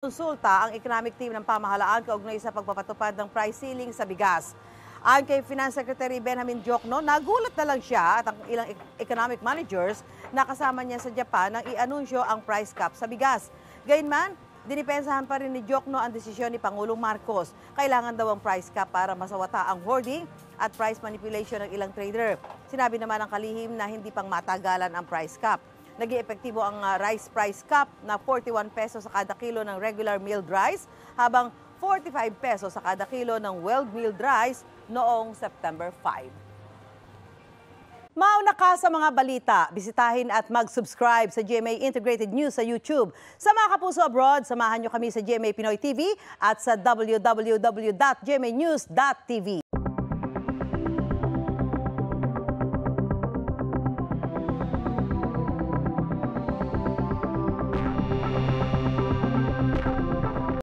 Konsulta ang economic team ng pamahalaan kaugnay sa pagpapatupad ng price ceiling sa bigas. Ayon kay Finance Secretary Benjamin Diokno, nagulat na lang siya at ang ilang economic managers na kasama niya sa Japan nang i-anunsyo ang price cap sa bigas. Gayunman, dinipensahan pa rin ni Diokno ang desisyon ni Pangulong Marcos. Kailangan daw ang price cap para masawata ang hoarding at price manipulation ng ilang trader. Sinabi naman ng kalihim na hindi pang matagalan ang price cap. Naging epektibo ang rice price cap na 41 pesos sa kada kilo ng regular milled rice habang 45 pesos sa kada kilo ng well-milled rice noong September 5. Mauna ka sa mga balita, bisitahin at mag-subscribe sa GMA Integrated News sa YouTube. Sa mga kapuso abroad, samahan nyo kami sa GMA Pinoy TV at sa www.gmanews.tv.